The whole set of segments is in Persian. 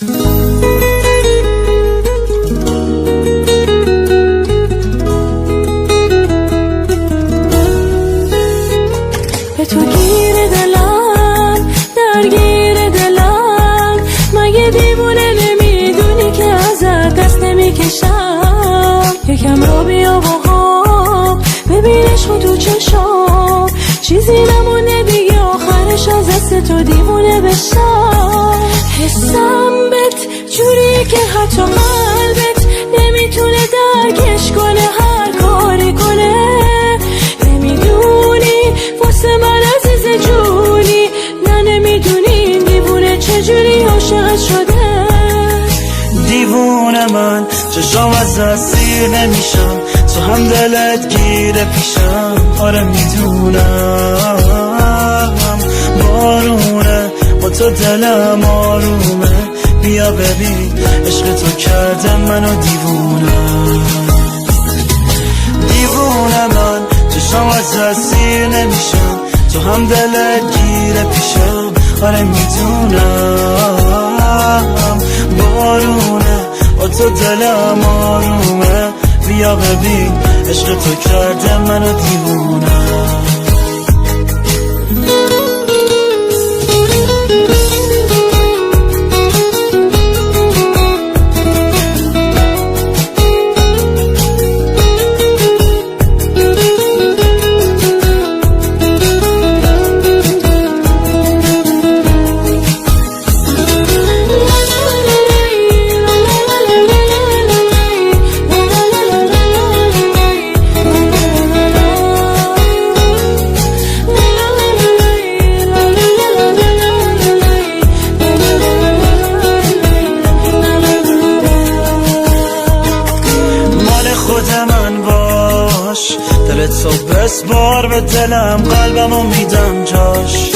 به تو گیر دلم، درگیر دلم، مگه دیوونه نمیدونی که ازت دست نمیکشم؟ یکم را بیا با ببین عشق تو چشام، چیزی نمونه دیگه آخرش از دست تو دیوونه بشم. حسم بهت جوری که حتی قلبت نمیتونه درکش کنه، هر کاری کنه. نمیدونی واسه من عزیز جونی، نه نمیدونی این دیوونه چجوری عاشقت شده. دیوونه من چشام از دست سیر نمیشم، تو هم دلت گیره پیشم. آره میدونم بارونه با تو دلم آرومه، بیا ببین عشق تو کرده منو دیوونه. دیوونه من چشام از دست سیر نمیشم، تو هم دلت گیره پیشم. آره میدونم بارونه با تو دلم آرومه، بیا ببین عشق تو کرده منو دیوونه. دلت تو بسپار به دلم، قلبمو میدم جاش.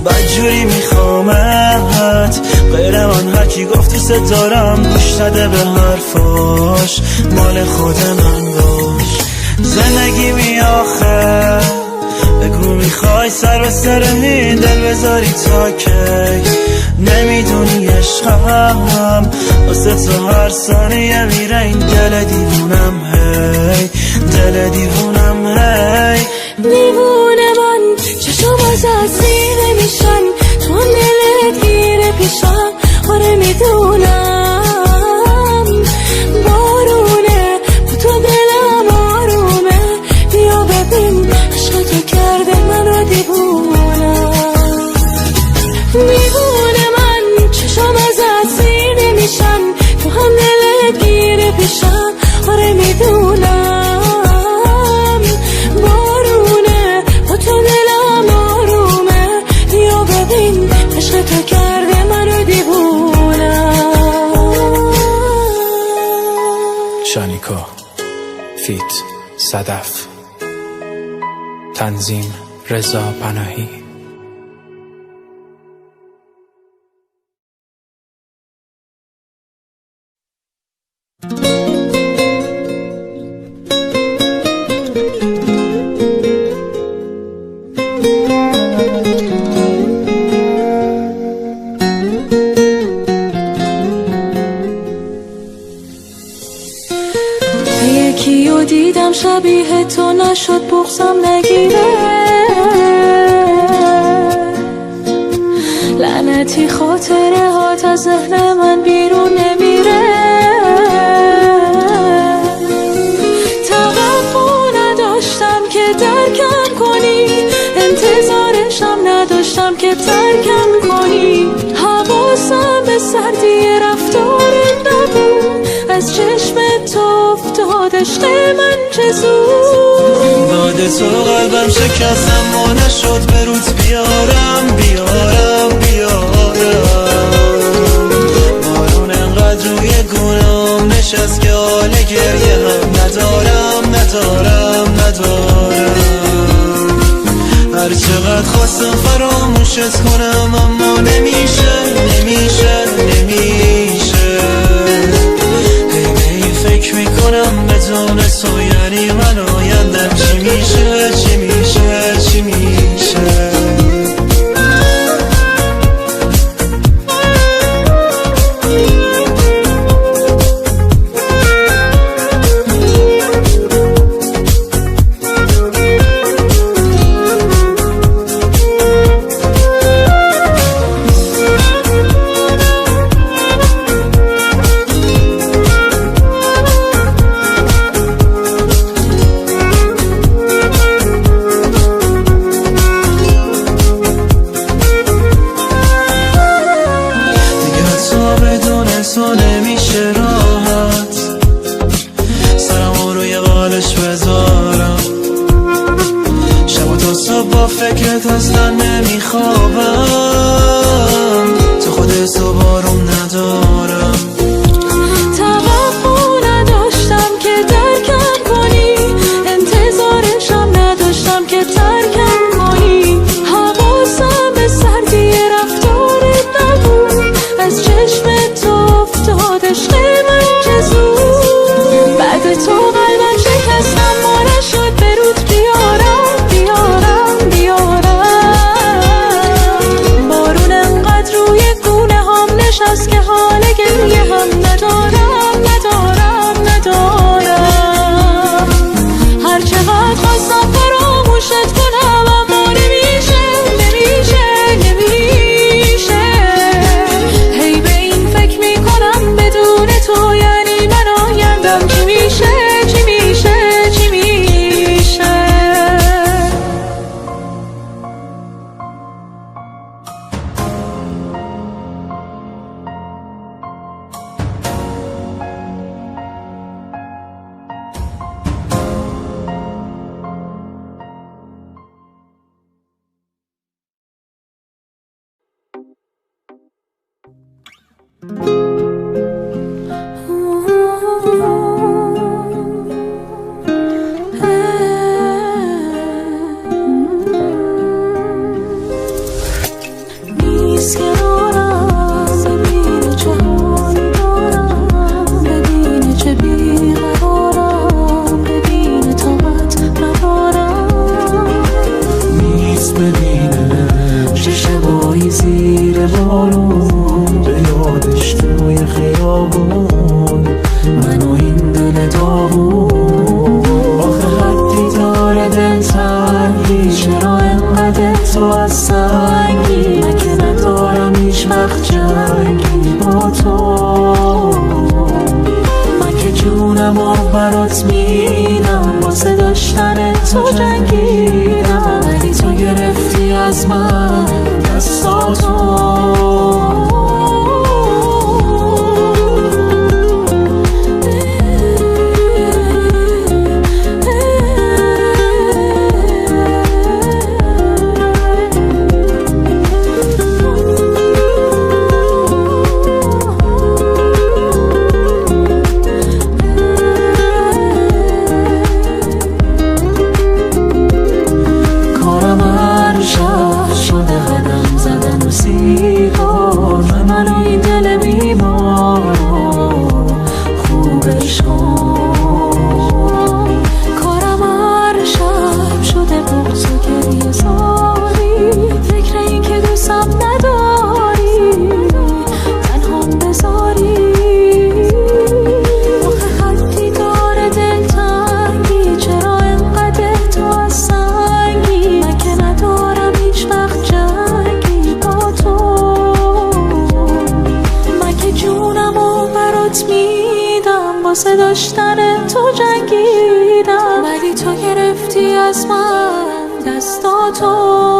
بدجوری میخوامت غیر من، هرکی گفت دوست دارم گوش نده به حرفاش. مال خود من باش، زندگی می آخه بگو میخوای سر به سر این دل بذاری تا کی. نمیدونی عشقم واسه تو هر ثانیه میره این دل دیوونم، هی دل دیوونم هی. دیوونه من چشم از سیر نمیشن، تو هم دلت گیره پیشم. آره میدونم بارونه با تو دلم آرومه، بیا ببین عشق تو کرده منو دیوونه. دیوونه من چشم از سیر نمیشن، تو هم دلت گیره پیشم. آره میدونم بارونه با تو دلم آرومه، بیا ببین عشق تو کرده منو دیوونه. شانیکا فیت صدف، تنظیم رضا پناهی. یکیو دیدم شبیه تو نشد بغضم نگیره، لعنتی خاطره هات از ذهن من بیرون نمیره. توقع نداشتم که درکم کنی، انتظارشم نداشتم که ترکم کنی. حواسم به سردی رفتارت نبود، از چشم تو افتاد عشق من چه زود. داد تو قلبم شکستم و نشد به روت بیارم بیارم بیارم. بارون انقدر روی گونام نشست که حال گریه هم ندارم ندارم ندارم. هر چقدر خواستم فراموشت کنم اما نمیشه نمیشه نمیشه. هی فکر میکنم بدون تو یعنی من آیندم چی میشه چی میشه چی میشه. برات میدم واسه داشتن تو جنگیدم ولی تو گرفتی از من دستاتو واسه داشتن تو جنگیدم ولی تو گرفتی از من دستاتو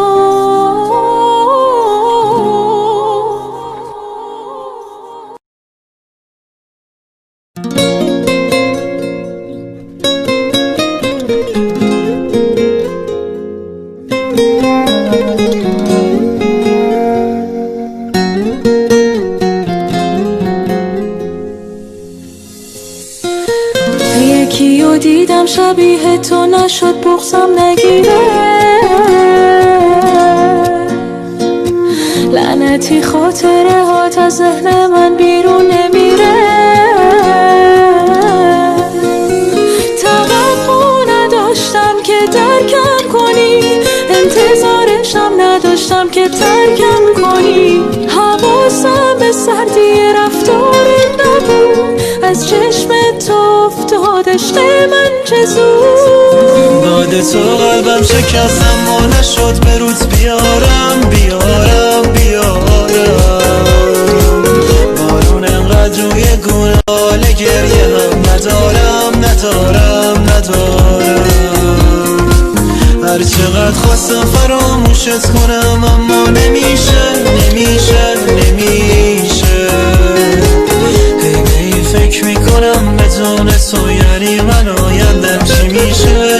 یکیو دیدم شبیه تو نشد بغضم نگیره لعنتی خاطره هات از ذهن من بیرون نمیره توقع نداشتم که درکم کنی انتظارشم نداشتم که ترکم کنی حواسم به سردی رفتارت نبود از چشم تو افتاد عشق من چه زود داد تو قلبم شکستم و نشد به روز بیارم بارون انقدر روی گونه حال گریه هم ندارم هر چقدر خواستم فراموشت کنم اما نمیشه هی فکر میکنم بدون تو یعنی من آیندم چی میشه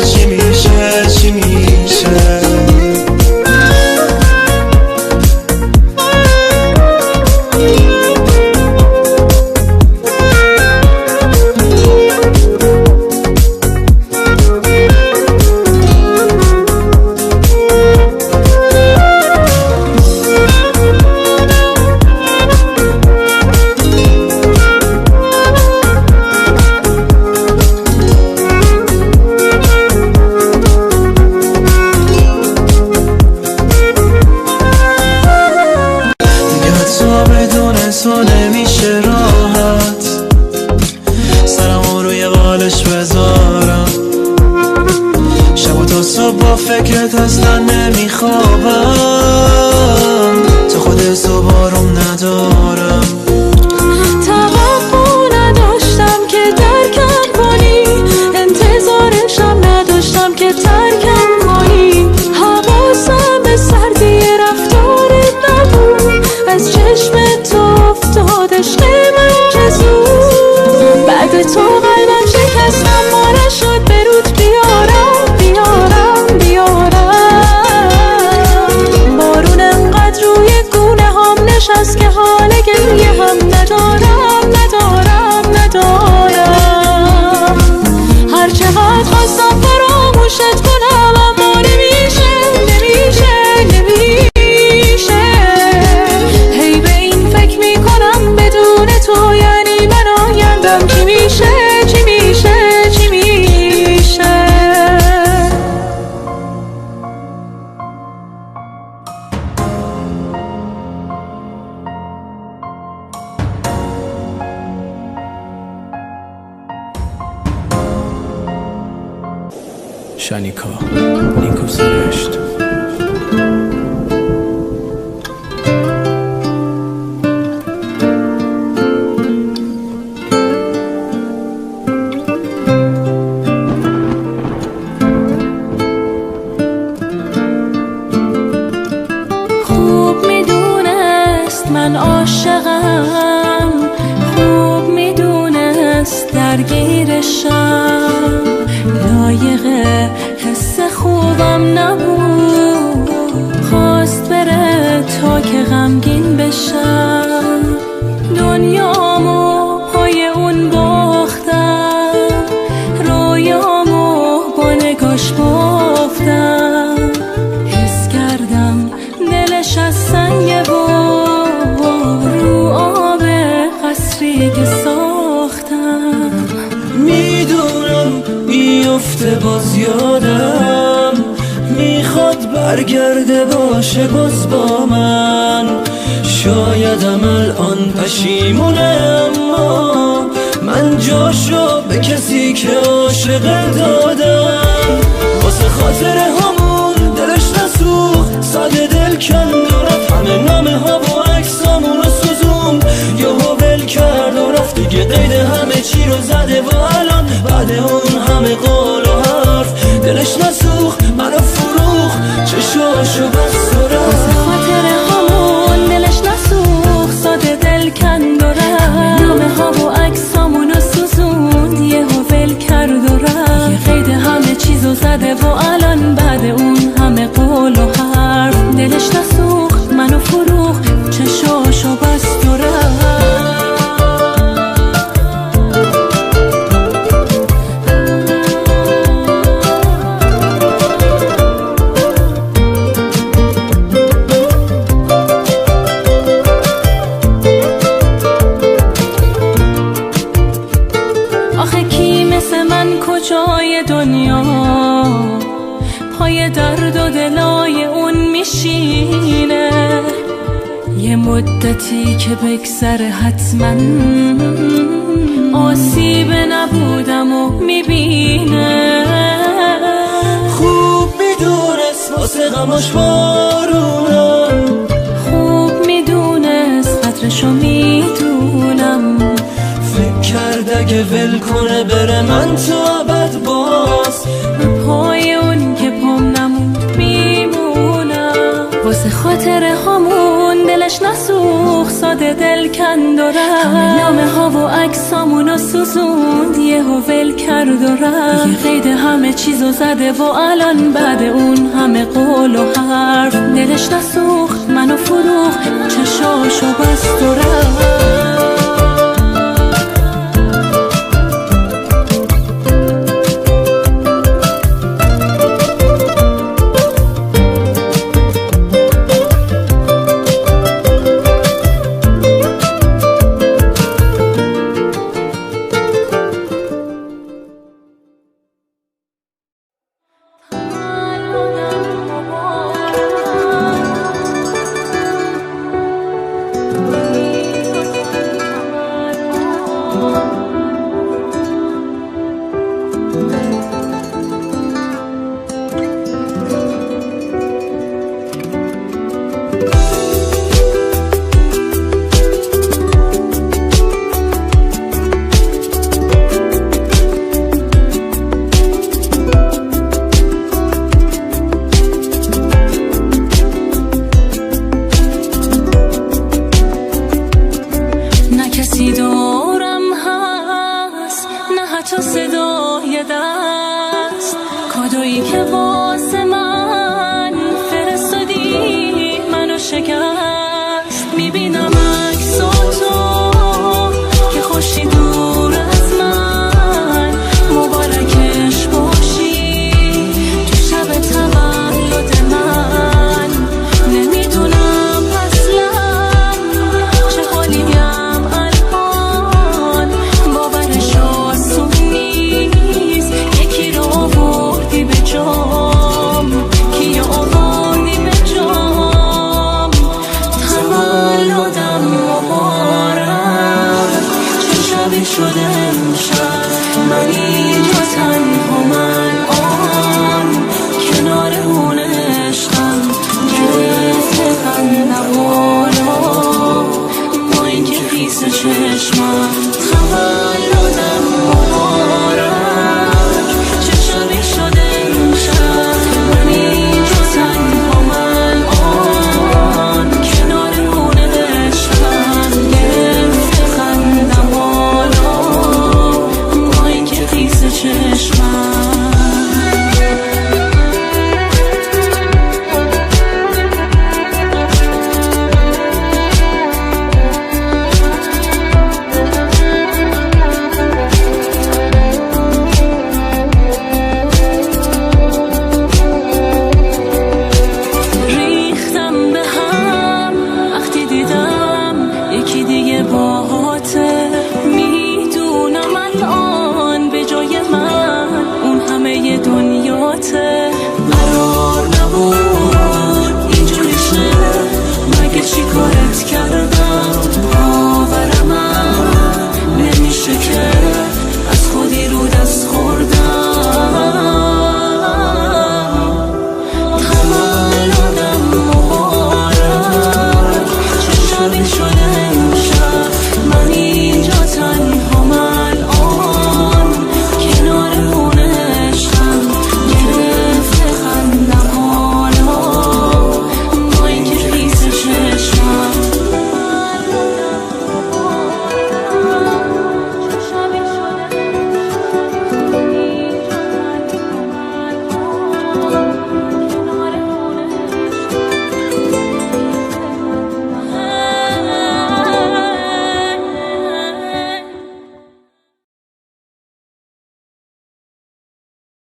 تو نمیشه راحت سرمو روی بالش بذارم شب و تا صبح با فکرت اصلا نمیخوابم تو خودت تو بارم ندارم توقع نداشتم که درکم کنی انتظارشم نداشتم که ترکم کنی حواسم به سردی رفتارت نبود از چشم تو افتاد عشق من چه زود بعد تو قلبم شکستم ما نشد به رود بیارم بارون انقدر روی گونه هم نشست که حال گریه هم ندارم شانیکا نیکو سرشت. خوب میدونست من عاشقم، خوب میدونست درگیرشم، لایق حس خوبم نبود، خواست بره تا که غمگین بشم، دنیامو پای اون باختم، رویامو با نگاش بافتم، حس کردم دلش از سنگ بود، رو آب قصری که ساختم. میدونم بیفته باز یادم، میخواد برگرده باشه باز با من، شایدم الان پشیمونه اما من جاشو به کسی که عاشق دادم، واسه خاطر همون دلش نسوخت، ساده دل کند و رفت، همه نامه ها و عکسامونو سوزوند، یهو ول کرد و رفت دیگه، قید همه چی رو زده و الان بعد اون همه قول و حرف دلش نسوخت، منو فروخت، چشاشو بست و رفت، واسه خاطر همون دلش نسوخت، ساده دل کند و رفت، نامه ها و عکسامونو سوزوند، یهو ول کرد و رفت، یه قید همه چیزو زده و الان بعد اون همه قول و حرف دلش نسوخت، منو فروخت، چشاشو بست و رفت. آخه کی مثل من کجای دنیا پای درد و دلای اون میشینه، یه مدتی که بگذره حتما آسیب نبودم و میبینه، خوب میدونست واسه غماش بارونم، خوب میدونست قدرشو میدونم، فکر کرد اگه ول کنه بره من تو ابد باز به پای اون که پام نموند میمونم، واسه خاطر همون دلش نسوخت، ساده دل کند و رفت، همه نامه ها و عکسامونو سوزوند، یهو ول کرد و رفت، یه قید همه چیزو زده و الان بعد اون همه قول و حرف دلش نسوخت، منو فروخت، چشاشو بست و رفت. کسی دورم هست، نه حتی صدای دست، کادویی که واسه من فرستادی منو شکست، میبینم عکساتو که خوشی دور از من، مبارکش باشی تو شب تولد من، نمیدونم اصلا چه حالیم الان، باورش آسون نیست چشمم تولدم مبارک چه شبی شده امشب من اینجا تنهام الان کنار خونه عشقم گرفته خندم حالا با اینکه خیس چشمم یکی دیگه باهاته میدونم الان به جای من اون همه دنیاته قرار نبود اینجوری شه مگه چی کارت کردم باورم نمیشه که از خودی رو دست خوردم تولدم مبارک چه شبی شده من اینجا